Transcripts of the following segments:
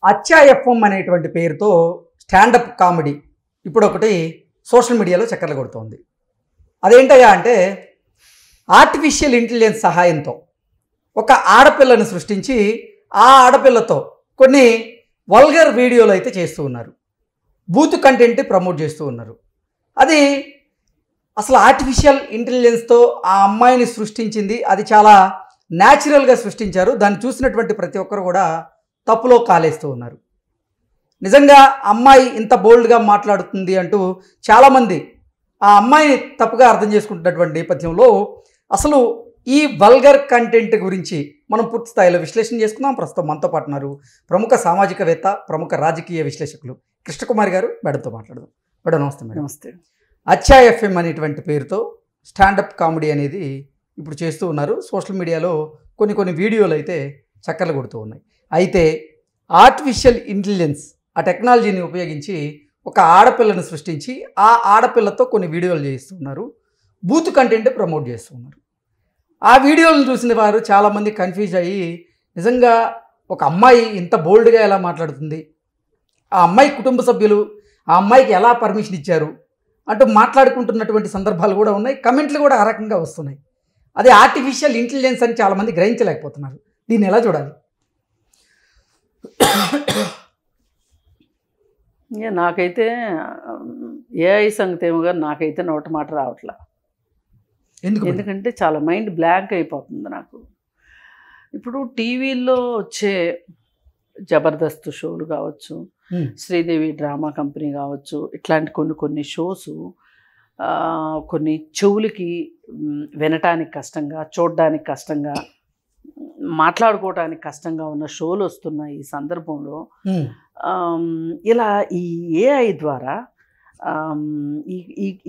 అచ్చా ఎఫ్ఎం అనేటువంటి పేరుతో స్టాండప్ కామెడీ ఇప్పుడు ఒకటి సోషల్ మీడియాలో చక్కర్లు కొడుతోంది. అదేంటయ్యా అంటే ఆర్టిఫిషియల్ ఇంటెలిజెన్స్ సహాయంతో ఒక ఆడపిల్లను సృష్టించి ఆ ఆడపిల్లతో కొన్ని వల్గర్ వీడియోలు అయితే చేస్తూ ఉన్నారు. బూత్ కంటెంట్ ప్రమోట్ చేస్తూ ఉన్నారు. అది అసలు ఆర్టిఫిషియల్ ఇంటెలిజెన్స్తో ఆ అమ్మాయిని సృష్టించింది, అది చాలా న్యాచురల్గా సృష్టించారు. దాన్ని చూసినటువంటి ప్రతి ఒక్కరు కూడా తప్పులో కాలేస్తూ ఉన్నారు. నిజంగా అమ్మాయి ఇంత బోల్డ్గా మాట్లాడుతుంది అంటూ చాలామంది ఆ అమ్మాయిని తప్పుగా అర్థం చేసుకుంటున్నటువంటి నేపథ్యంలో అసలు ఈ వల్గర్ కంటెంట్ గురించి మనం పూర్తి స్థాయిలో విశ్లేషణ చేసుకుందాం. ప్రస్తుతం మనతో పాటు ఉన్నారు ప్రముఖ సామాజికవేత్త, ప్రముఖ రాజకీయ విశ్లేషకులు కృష్ణకుమారి గారు. మేడంతో మాట్లాడదాం. మేడం నమస్తే. మేడం నమస్తే. అచ్చా ఎఫ్ఎం అనేటువంటి పేరుతో స్టాండప్ కామెడీ అనేది ఇప్పుడు చేస్తూ ఉన్నారు. సోషల్ మీడియాలో కొన్ని వీడియోలు అయితే చక్కర్లు కొడుతూ ఉన్నాయి. అయితే ఆర్టిఫిషియల్ ఇంటెలిజెన్స్ ఆ టెక్నాలజీని ఉపయోగించి ఒక ఆడపిల్లను సృష్టించి ఆ ఆడపిల్లతో కొన్ని వీడియోలు చేస్తున్నారు. బూత్ కంటెంట్ ప్రమోట్ చేస్తున్నారు. ఆ వీడియోలను చూసిన వారు చాలామంది కన్ఫ్యూజ్ అయ్యి నిజంగా ఒక అమ్మాయి ఇంత బోల్డ్గా ఎలా మాట్లాడుతుంది, ఆ అమ్మాయి కుటుంబ సభ్యులు ఆ అమ్మాయికి ఎలా పర్మిషన్ ఇచ్చారు అంటూ మాట్లాడుకుంటున్నటువంటి సందర్భాలు కూడా ఉన్నాయి. కమెంట్లు కూడా ఆ రకంగా వస్తున్నాయి. అది ఆర్టిఫిషియల్ ఇంటెలిజెన్స్ అని చాలామంది గ్రహించలేకపోతున్నారు. దీన్ని ఎలా చూడాలి? నాకైతే ఏఐ సంగతి ఏమో కానీ నాకైతే నోట మాట రావట్లా. ఎందుకంటే చాలా మైండ్ బ్లాంక్ అయిపోతుంది నాకు. ఇప్పుడు టీవీల్లో వచ్చే జబర్దస్త్ షోలు కావచ్చు, శ్రీదేవి డ్రామా కంపెనీ కావచ్చు, ఇట్లాంటి కొన్ని షోస్ కొన్ని చెవులకి వినటానికి కష్టంగా, చూడడానికి కష్టంగా, మాట్లాడుకోవడానికి కష్టంగా ఉన్న షోలు వస్తున్న ఈ సందర్భంలో ఇలా ఈ ఏఐ ద్వారా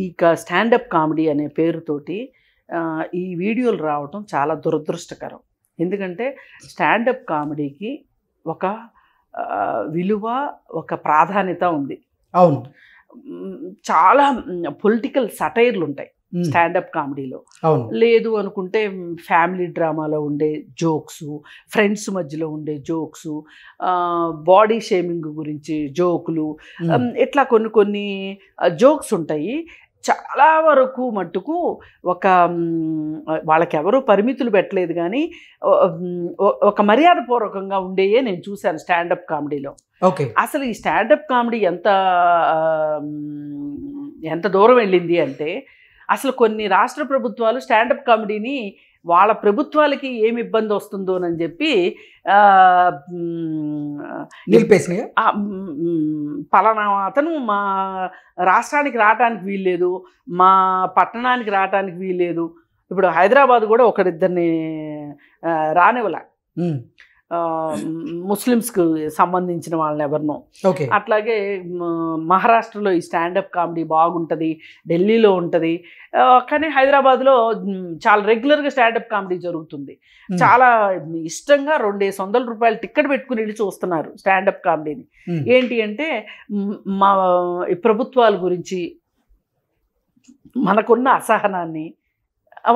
ఈ స్టాండప్ కామెడీ అనే పేరుతోటి ఈ వీడియోలు రావటం చాలా దురదృష్టకరం. ఎందుకంటే స్టాండప్ కామెడీకి ఒక విలువ, ఒక ప్రాధాన్యత ఉంది. అవును, చాలా పొలిటికల్ సటైర్లు ఉంటాయి స్టాండప్ కామెడీలో. లేదు అనుకుంటే ఫ్యామిలీ డ్రామాలో ఉండే జోక్స్, ఫ్రెండ్స్ మధ్యలో ఉండే జోక్స్, బాడీ షేమింగ్ గురించి జోకులు, ఇట్లా కొన్ని జోక్స్ ఉంటాయి. చాలా వరకు మట్టుకు ఒక వాళ్ళకి ఎవరూ పరిమితులు పెట్టలేదు కానీ ఒక మర్యాదపూర్వకంగా ఉండేయే నేను చూశాను స్టాండప్ కామెడీలో. అసలు ఈ స్టాండప్ కామెడీ ఎంత దూరం వెళ్ళింది అంటే అసలు కొన్ని రాష్ట్ర ప్రభుత్వాలు స్టాండప్ కామెడీని వాళ్ళ ప్రభుత్వాలకి ఏమి ఇబ్బంది వస్తుందోనని చెప్పి నిలిపేసినాయి. పలానా అతను మా రాష్ట్రానికి రావటానికి వీల్లేదు, మా పట్టణానికి రావటానికి వీల్లేదు. ఇప్పుడు హైదరాబాద్ కూడా ఒకరిద్దరిని రానివ్వలే, ముస్లిమ్స్కి సంబంధించిన వాళ్ళని ఎవరినో. అట్లాగే మహారాష్ట్రలో ఈ స్టాండప్ కామెడీ బాగుంటుంది, ఢిల్లీలో ఉంటుంది, కానీ హైదరాబాద్లో చాలా రెగ్యులర్గా స్టాండప్ కామెడీ జరుగుతుంది. చాలా ఇష్టంగా 200 రూపాయలు టికెట్ పెట్టుకుని వెళ్ళి చూస్తున్నారు స్టాండప్ కామెడీని. ఏంటి అంటే మా ప్రభుత్వాల గురించి మనకున్న అసహనాన్ని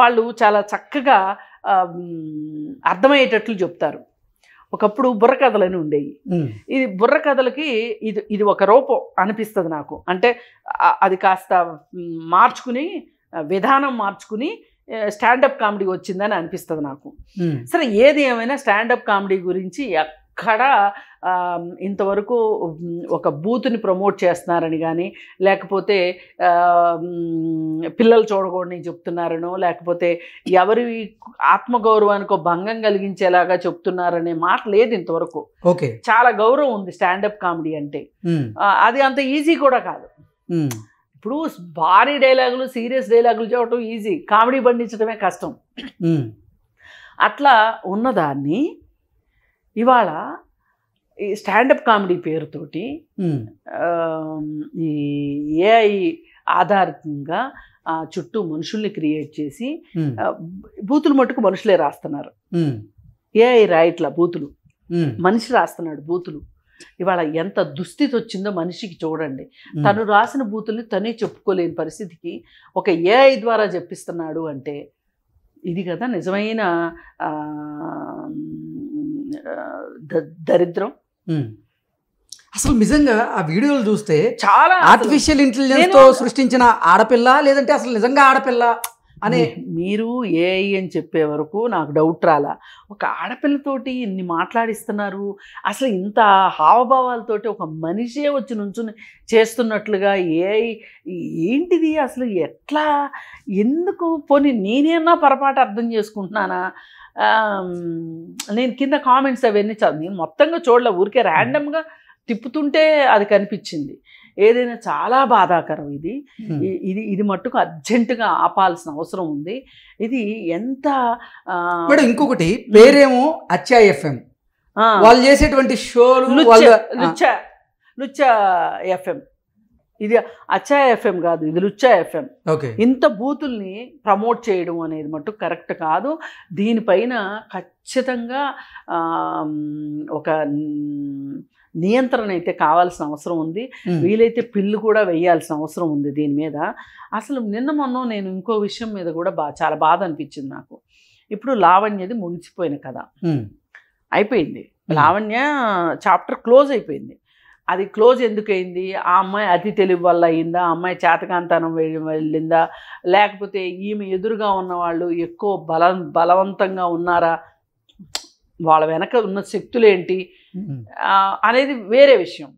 వాళ్ళు చాలా చక్కగా అర్థమయ్యేటట్లు చెప్తారు. ఒకప్పుడు బుర్రకథలని ఉండేవి. ఇది బుర్రకథలకి ఇది ఒక రూపం అనిపిస్తుంది నాకు. అంటే అది కాస్త మార్చుకుని, విధానం మార్చుకుని స్టాండప్ కామెడీ వచ్చిందని అనిపిస్తుంది నాకు. సరే, ఏది ఏమైనా స్టాండప్ కామెడీ గురించి ఎక్కడ ఇంతవరకు ఒక బూత్ని ప్రమోట్ చేస్తున్నారని కానీ, లేకపోతే పిల్లలు చూడకూడని చెప్తున్నారనో, లేకపోతే ఎవరి ఆత్మగౌరవానికి భంగం కలిగించేలాగా చెప్తున్నారనే మాట లేదు ఇంతవరకు. చాలా గౌరవం ఉంది స్టాండప్ కామెడీ అంటే. అది అంత ఈజీ కూడా కాదు. ఇప్పుడు భారీ డైలాగులు, సీరియస్ డైలాగులు చెప్పడం ఈజీ, కామెడీ పండించడమే కష్టం. అట్లా ఉన్నదాన్ని ఇవాళ ఈ స్టాండప్ కామెడీ పేరుతోటి ఈ ఏఐ ఆధారితంగా చుట్టూ మనుషుల్ని క్రియేట్ చేసి బూతులు మట్టుకు మనుషులే రాస్తున్నారు. ఏఐ రాయట్లా బూతులు, మనిషి రాస్తున్నాడు బూతులు. ఇవాళ ఎంత దుస్థితి వచ్చిందో మనిషికి చూడండి. తను రాసిన బూతుల్ని తనే చెప్పుకోలేని పరిస్థితికి ఒక ఏఐ ద్వారా చెప్పిస్తున్నాడు అంటే ఇది కదా నిజమైన దరిద్రం. అసలు నిజంగా ఆ వీడియోలు చూస్తే చాలా ఆర్టిఫిషియల్ ఇంటెలిజెన్స్ తో సృష్టించిన ఆడపిల్ల లేదంటే అసలు నిజంగా ఆడపిల్ల అనే మీరు ఏఐ అని చెప్పే వరకు నాకు డౌట్ రాలా. ఒక ఆడపిల్లతోటి ఇన్ని మాట్లాడిస్తున్నారు, అసలు ఇంత హావభావాలతోటి ఒక మనిషే వచ్చి నుంచుని చేస్తున్నట్లుగా ఏఐ ఏంటిది అసలు? ఎట్లా, ఎందుకు? పోనీ నేనేమన్నా పొరపాటు అర్థం చేసుకుంటున్నానా? నేను కింద కామెంట్స్ అవన్నీ నేను మొత్తంగా చూడలే, ఊరికే ర్యాండమ్గా తిప్పుతుంటే అది కనిపించింది. ఏదైనా చాలా బాధాకరం ఇది. ఇది మట్టుకు అర్జెంటుగా ఆపాల్సిన అవసరం ఉంది. ఇది ఎంత ఇంకొకటి పేరేమో అచ్చా ఎఫ్ఎం, వాళ్ళు చేసేటువంటి షోలు లుచ్చా ఎఫ్ఎం. ఇది అచ్చా ఎఫ్ఎం కాదు, ఇది లుచ్చా ఎఫ్ఎం. ఇంత బూతుల్ని ప్రమోట్ చేయడం అనేది మటుకు కరెక్ట్ కాదు. దీనిపైన ఖచ్చితంగా ఒక నియంత్రణ అయితే కావాల్సిన అవసరం ఉంది. వీలైతే పిల్లు కూడా వేయాల్సిన అవసరం ఉంది దీని మీద. అసలు నిన్న మొన్న నేను ఇంకో విషయం మీద కూడా చాలా బాధ అనిపించింది నాకు. ఇప్పుడు లావణ్యది ముగిసిపోయిన కథ అయిపోయింది. లావణ్య చాప్టర్ క్లోజ్ అయిపోయింది. అది క్లోజ్ ఎందుకయింది? ఆ అమ్మాయి అతి తెలివి వల్ల అయిందా? ఆ అమ్మాయి చేతకాంతనం వెళ్ళిందా? లేకపోతే ఈమె ఎదురుగా ఉన్నవాళ్ళు ఎక్కువ బలవంతంగా ఉన్నారా? వాళ్ళ వెనక ఉన్న శక్తులు ఏంటి అనేది వేరే విషయం.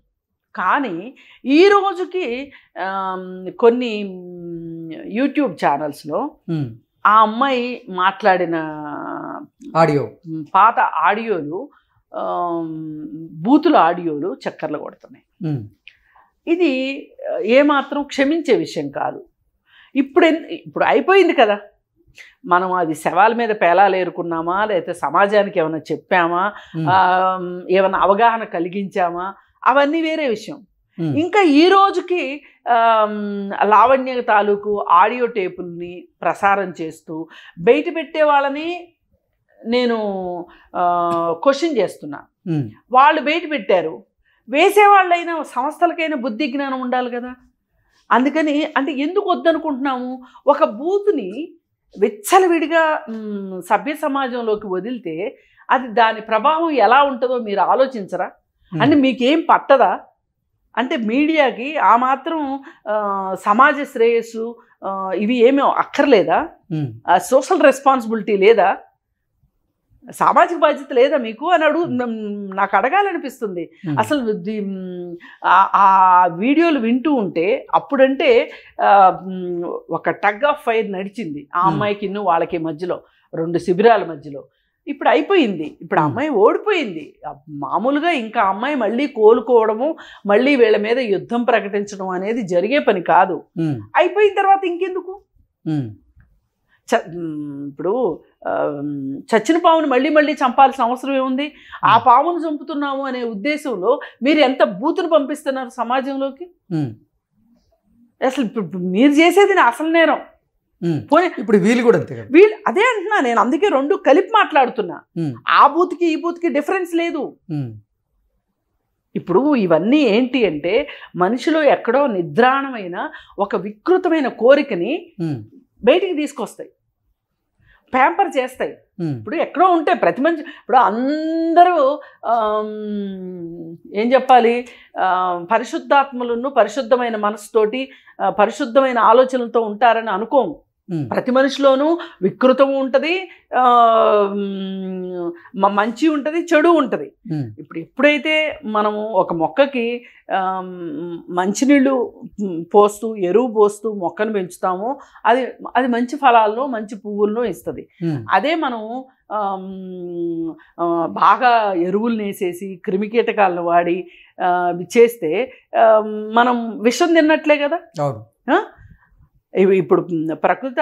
కానీ ఈ రోజుకి కొన్ని యూట్యూబ్ ఛానల్స్లో ఆ అమ్మాయి మాట్లాడిన పాత ఆడియోలు, బూతుల ఆడియోలు చక్కర్లు కొడుతున్నాయి. ఇది ఏమాత్రం క్షమించే విషయం కాదు. ఇప్పుడు అయిపోయింది కదా, మనం అది శవాల మీద పేలాలు ఏరుకున్నామా, లేకపోతే సమాజానికి ఏమైనా చెప్పామా, ఏమైనా అవగాహన కలిగించామా, అవన్నీ వేరే విషయం. ఇంకా ఈ రోజుకి లావణ్య తాలూకు ఆడియో టేపుల్ని ప్రసారం చేస్తూ బయట పెట్టే వాళ్ళని నేను క్వశ్చన్ చేస్తున్నా. వాళ్ళు బయట పెట్టారు, వేసేవాళ్ళైనా సంస్థలకైనా బుద్ధి జ్ఞానం ఉండాలి కదా. అందుకని అంటే ఎందుకు వద్దనుకుంటున్నాము? ఒక బూతుని విచ్చలవిడిగా సభ్య సమాజంలోకి వదిలితే అది దాని ప్రభావం ఎలా ఉంటుందో మీరు ఆలోచించరా? అంటే మీకేం పట్టదా? అంటే మీడియాకి ఆ మాత్రం సమాజ శ్రేయస్సు ఇవి ఏమీ అక్కర్లేదా? సోషల్ రెస్పాన్సిబిలిటీ లేదా? సామాజిక బాధ్యత లేదా మీకు అని నాకు అడగాలనిపిస్తుంది. అసలు ఆ వీడియోలు వింటూ ఉంటే అప్పుడంటే ఒక టగ్ ఆఫ్ ఫైర్ నడిచింది ఆ అమ్మాయికి వాళ్ళకి మధ్యలో, 2 శిబిరాల మధ్యలో. ఇప్పుడు అయిపోయింది. ఇప్పుడు అమ్మాయి ఓడిపోయింది. మామూలుగా ఇంకా అమ్మాయి మళ్ళీ కోలుకోవడము, మళ్ళీ వీళ్ళ మీద యుద్ధం ప్రకటించడం అనేది జరిగే పని కాదు. అయిపోయిన తర్వాత ఇంకెందుకు? ఇప్పుడు చచ్చిన పామును మళ్ళీ మళ్ళీ చంపాల్సిన అవసరం ఏముంది? ఆ పామును చంపుతున్నాము అనే ఉద్దేశంలో మీరు ఎంత బూతును పంపిస్తున్నారు సమాజంలోకి? అసలు ఇప్పుడు మీరు చేసేది అసలు నేరం. ఇప్పుడు వీళ్ళు కూడా అదే అంటున్నా నేను. అందుకే 2 కలిపి మాట్లాడుతున్నా. ఆ బూత్కి ఈ బూత్కి డిఫరెన్స్ లేదు. ఇప్పుడు ఇవన్నీ ఏంటి అంటే మనిషిలో ఎక్కడో నిద్రాణమైన ఒక వికృతమైన కోరికని బయటికి తీసుకొస్తాయి, ప్యాంపర్ చేస్తాయి. ఇప్పుడు ఎక్కడో ఉంటాయి ప్రతి మనిషి. ఇప్పుడు అందరూ ఏం చెప్పాలి, పరిశుద్ధాత్మలను పరిశుద్ధమైన మనసుతోటి పరిశుద్ధమైన ఆలోచనలతో ఉంటారని అనుకోము. ప్రతి మనిషిలోనూ వికృతం ఉంటుంది, మంచి ఉంటుంది, చెడు ఉంటుంది. ఇప్పుడు ఎప్పుడైతే మనము ఒక మొక్కకి మంచినీళ్ళు పోస్తూ ఎరువు పోస్తూ మొక్కను పెంచుతామో అది మంచి ఫలాలను మంచి పువ్వులను ఇస్తుంది. అదే మనం బాగా ఎరువులు వేసేసి క్రిమికీటకాలను వాడి చేస్తే మనం విషం తిన్నట్లే కదా. ఇప్పుడు ప్రకృతి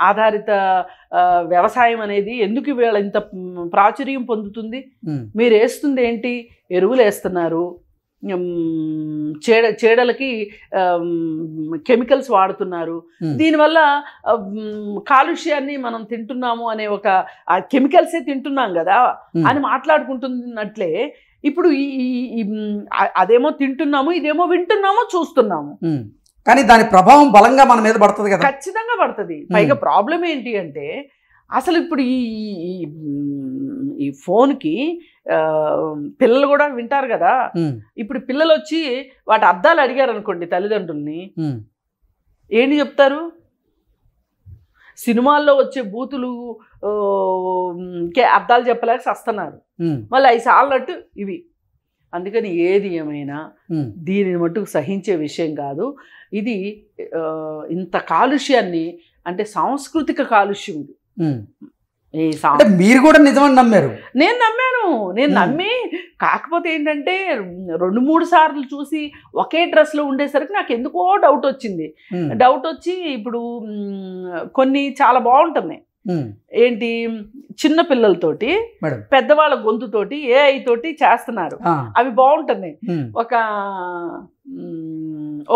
ఆధారిత వ్యవసాయం అనేది ఎందుకు ఇవాళ ఇంత ప్రాచుర్యం పొందుతుంది? మీరు వేస్తుంది ఏంటి? ఎరువులు వేస్తున్నారు, చీడలకి కెమికల్స్ వాడుతున్నారు. దీనివల్ల కాలుష్యాన్ని మనం తింటున్నాము అనే ఒక కెమికల్సే తింటున్నాం కదా అని మాట్లాడుకుంటున్నట్లే ఇప్పుడు అదేమో తింటున్నాము, ఇదేమో వింటున్నామో చూస్తున్నాము. కానీ దాని ప్రభావం బలంగా మన మీద పడుతుంది కదా. ఖచ్చితంగా పడుతుంది. పైగా ప్రాబ్లం ఏంటి అంటే అసలు ఇప్పుడు ఈ ఫోన్కి పిల్లలు కూడా వింటారు కదా. ఇప్పుడు పిల్లలు వచ్చి వాటి అర్థాలు అడిగారు అనుకోండి తల్లిదండ్రుల్ని, ఏంటి చెప్తారు? సినిమాల్లో వచ్చే బూతులు అర్థాలు చెప్పలేక వస్తున్నారు. మళ్ళీ అవి సాలన్నట్టు ఇవి. అందుకని ఏది ఏమైనా దీనిని మట్టుకు సహించే విషయం కాదు. ఇది ఇంత కాలుష్యాన్ని, అంటే సాంస్కృతిక కాలుష్యం ఇది. మీరు కూడా నిజమని నమ్మారు? నేను నమ్మి కాకపోతే ఏంటంటే 2-3 సార్లు చూసి ఒకే డ్రెస్లో ఉండేసరికి నాకు ఎందుకో డౌట్ వచ్చింది. డౌట్ వచ్చి ఇప్పుడు కొన్ని చాలా బాగుంటున్నాయి. ఏంటి, చిన్న పిల్లలతోటి పెద్దవాళ్ళ గొంతుతోటి AI తోటి చేస్తున్నారు, అవి బాగుంటున్నాయి.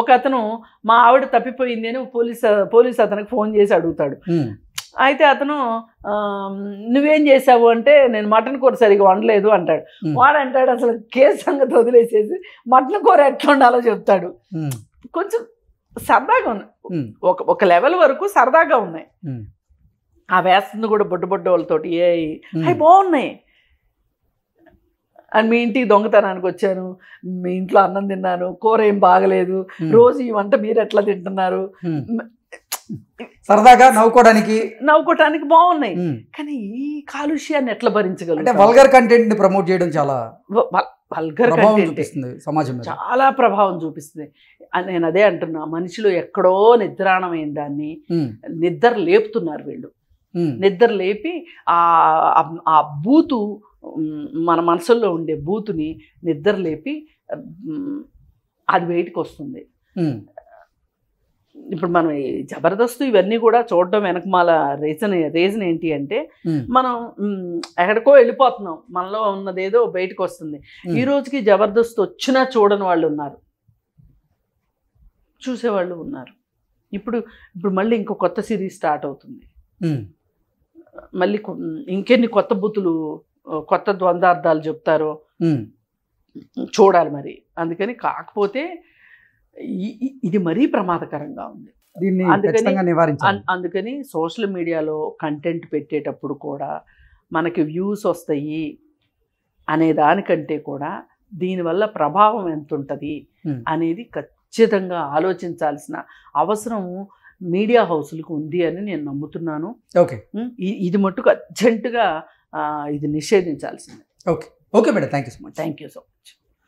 ఒక అతను మా ఆవిడ తప్పిపోయింది అని పోలీస్ అతనికి ఫోన్ చేసి అడుగుతాడు. అయితే అతను నువ్వేం చేసావు అంటే నేను మటన్ కూర సరిగా వండలేదు అంటాడు. వాడు అంటాడు అసలు కేసు సంగతి వదిలేసేసి మటన్ కూర ఎట్లా ఉండాలో చెప్తాడు. కొంచెం సరదాగా ఉన్నాయి, ఒక లెవెల్ వరకు సరదాగా ఉన్నాయి. ఆ వేస్తుంది కూడా బొడ్డు వాళ్ళతోటి అవి బాగున్నాయి. అండ్ మీ ఇంటికి దొంగతనానికి వచ్చాను, మీ ఇంట్లో అన్నం తిన్నాను, కూర ఏం బాగలేదు, రోజు ఈ వంట మీరు ఎట్లా తింటున్నారు, సరదాగా నవ్వుకోవడానికి బాగున్నాయి. కానీ ఈ కాలుష్యాన్ని ఎట్లా భరించగలరు? వల్గర్ కంటెంట్ ని ప్రమోట్ చేయడం చాలా వల్గర్ కంటెంట్ సమాజం చాలా ప్రభావం చూపిస్తుంది. నేను అదే అంటున్నా, మనిషిలో ఎక్కడో నిద్రాణమైన దాన్ని నిద్ర లేపుతున్నారు వీళ్ళు. నిద్ర లేపి ఆ బూతు, మన మనసుల్లో ఉండే బూతుని నిద్ర లేపి అది బయటికి వస్తుంది. ఇప్పుడు మనం జబర్దస్త్ ఇవన్నీ కూడా చూడడం వెనకమాల రీజన్ ఏంటి అంటే, మనం ఎక్కడికో వెళ్ళిపోతున్నాం, మనలో ఉన్నదేదో బయటకు వస్తుంది. ఈ రోజుకి జబర్దస్త్ వచ్చినా చూడని వాళ్ళు ఉన్నారు, చూసేవాళ్ళు ఉన్నారు. ఇప్పుడు మళ్ళీ ఇంకో కొత్త సిరీస్ స్టార్ట్ అవుతుంది. మళ్ళీ ఇంకెన్ని కొత్త బూతులు, కొత్త ద్వంద్వార్థాలు చెప్తారో చూడాలి మరి. అందుకని కాకపోతే ఇది మరీ ప్రమాదకరంగా ఉంది. అందుకని సోషల్ మీడియాలో కంటెంట్ పెట్టేటప్పుడు కూడా మనకి వ్యూస్ వస్తాయి అనే దానికంటే కూడా దీనివల్ల ప్రభావం ఎంత ఉంటుంది అనేది ఖచ్చితంగా ఆలోచించాల్సిన అవసరం మీడియా హౌస్లకు ఉంది అని నేను నమ్ముతున్నాను. ఇది మట్టుకు అర్జెంటుగా ఇది నిషేధించాల్సిందే. Okay madam, thank you so much. Thank you so much.